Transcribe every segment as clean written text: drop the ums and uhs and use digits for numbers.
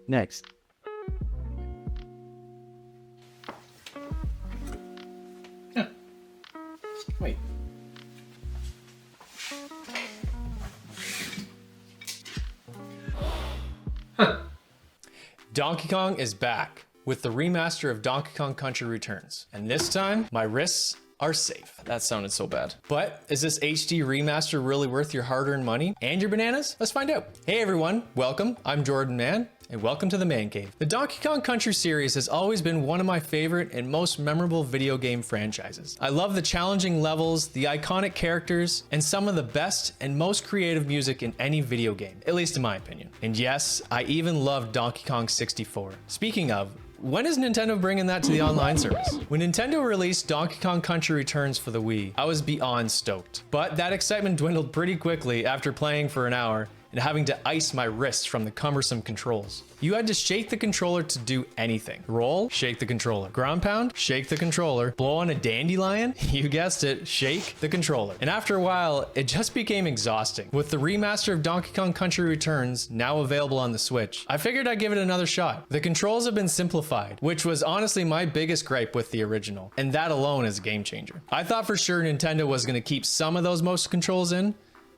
Next. Wait. Donkey Kong is back with the remaster of Donkey Kong Country Returns. And this time, my wrists are safe. That sounded so bad. But is this HD remaster really worth your hard-earned money and your bananas? Let's find out. Hey everyone, welcome. I'm Jordan Mann, and welcome to the Man Cave. The Donkey Kong Country series has always been one of my favorite and most memorable video game franchises. I love the challenging levels, the iconic characters, and some of the best and most creative music in any video game, at least in my opinion. And yes, I even love Donkey Kong 64. Speaking of, when is Nintendo bringing that to the online service? When Nintendo released Donkey Kong Country Returns for the Wii, I was beyond stoked. But that excitement dwindled pretty quickly after playing for an hour and having to ice my wrists from the cumbersome controls. You had to shake the controller to do anything. Roll, shake the controller. Ground pound, shake the controller. Blow on a dandelion, you guessed it, shake the controller. And after a while, it just became exhausting. With the remaster of Donkey Kong Country Returns now available on the Switch, I figured I'd give it another shot. The controls have been simplified, which was honestly my biggest gripe with the original, and that alone is a game changer. I thought for sure Nintendo was gonna keep some of those motion controls in,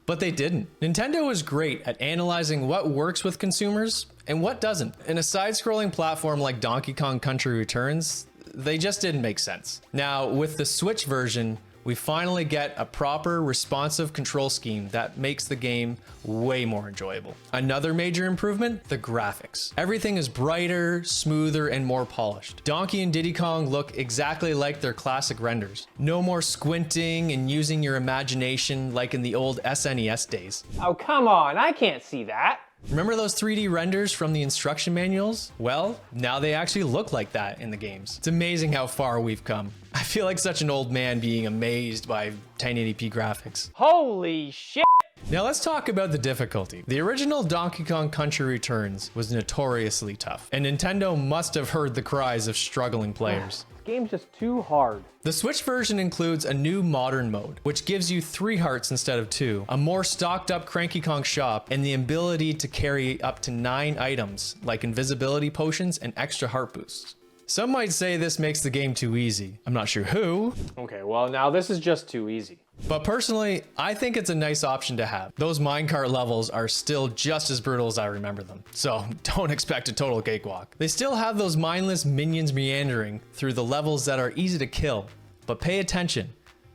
but they didn't. Nintendo is great at analyzing what works with consumers and what doesn't. In a side-scrolling platform like Donkey Kong Country Returns, they just didn't make sense. Now, with the Switch version, we finally get a proper, responsive control scheme that makes the game way more enjoyable. Another major improvement, the graphics. Everything is brighter, smoother, and more polished. Donkey and Diddy Kong look exactly like their classic renders. No more squinting and using your imagination like in the old SNES days. Oh, come on, I can't see that. Remember those 3D renders from the instruction manuals? Well, now they actually look like that in the games. It's amazing how far we've come. I feel like such an old man being amazed by 1080p graphics. Holy shit! Now let's talk about the difficulty. The original Donkey Kong Country Returns was notoriously tough, and Nintendo must have heard the cries of struggling players. This game's just too hard. The Switch version includes a new modern mode, which gives you 3 hearts instead of 2, a more stocked up Cranky Kong shop, and the ability to carry up to 9 items, like invisibility potions and extra heart boosts. Some might say this makes the game too easy. I'm not sure who. Okay, well now this is just too easy. But personally, I think it's a nice option to have. Those minecart levels are still just as brutal as I remember them, so don't expect a total cakewalk. They still have those mindless minions meandering through the levels that are easy to kill, but pay attention.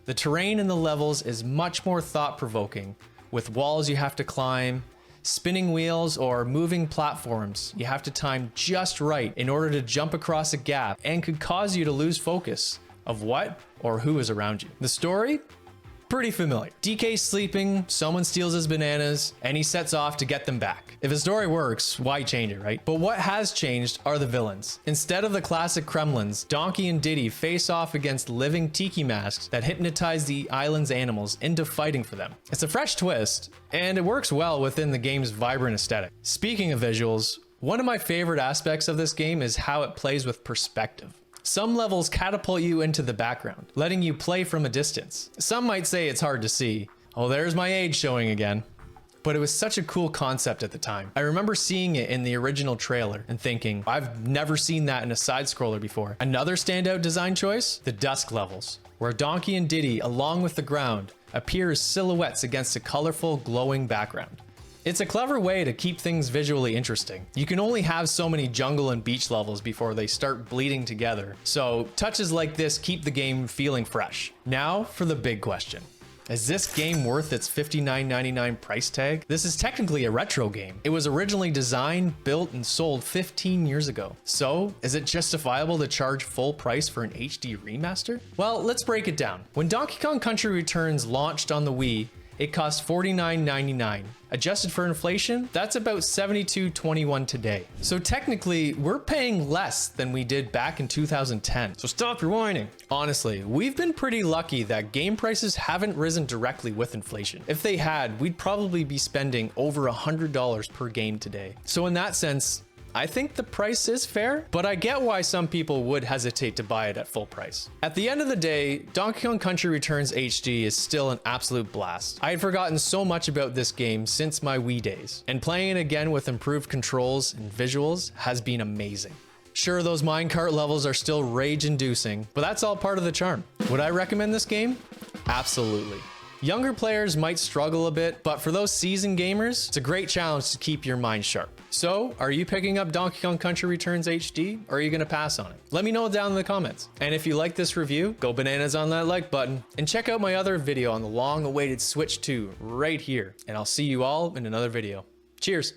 The terrain in the levels is much more thought-provoking, with walls you have to climb, spinning wheels, or moving platforms you have to time just right in order to jump across a gap, and could cause you to lose focus of what or who is around you. The story? Pretty familiar. DK's sleeping, someone steals his bananas, and he sets off to get them back. If the story works, why change it, right? But what has changed are the villains. Instead of the classic Kremlins, Donkey and Diddy face off against living tiki masks that hypnotize the island's animals into fighting for them. It's a fresh twist, and it works well within the game's vibrant aesthetic. Speaking of visuals, one of my favorite aspects of this game is how it plays with perspective. Some levels catapult you into the background, letting you play from a distance. Some might say it's hard to see. Oh, there's my age showing again. But it was such a cool concept at the time. I remember seeing it in the original trailer and thinking, I've never seen that in a side scroller before. Another standout design choice, the dusk levels, where Donkey and Diddy, along with the ground, appear as silhouettes against a colorful, glowing background. It's a clever way to keep things visually interesting. You can only have so many jungle and beach levels before they start bleeding together, so touches like this keep the game feeling fresh. Now for the big question. Is this game worth its $59.99 price tag? This is technically a retro game. It was originally designed, built, and sold 15 years ago. So, is it justifiable to charge full price for an HD remaster? Well, let's break it down. When Donkey Kong Country Returns launched on the Wii, it cost $49.99. Adjusted for inflation, that's about $72.21 today. So technically, we're paying less than we did back in 2010. So stop your whining. Honestly, we've been pretty lucky that game prices haven't risen directly with inflation. If they had, we'd probably be spending over $100 per game today. So in that sense, I think the price is fair, but I get why some people would hesitate to buy it at full price. At the end of the day, Donkey Kong Country Returns HD is still an absolute blast. I had forgotten so much about this game since my Wii days, and playing it again with improved controls and visuals has been amazing. Sure, those minecart levels are still rage-inducing, but that's all part of the charm. Would I recommend this game? Absolutely. Younger players might struggle a bit, but for those seasoned gamers, it's a great challenge to keep your mind sharp. So, are you picking up Donkey Kong Country Returns HD, or are you gonna pass on it? Let me know down in the comments. And if you like this review, go bananas on that like button, and check out my other video on the long-awaited Switch 2 right here. And I'll see you all in another video. Cheers!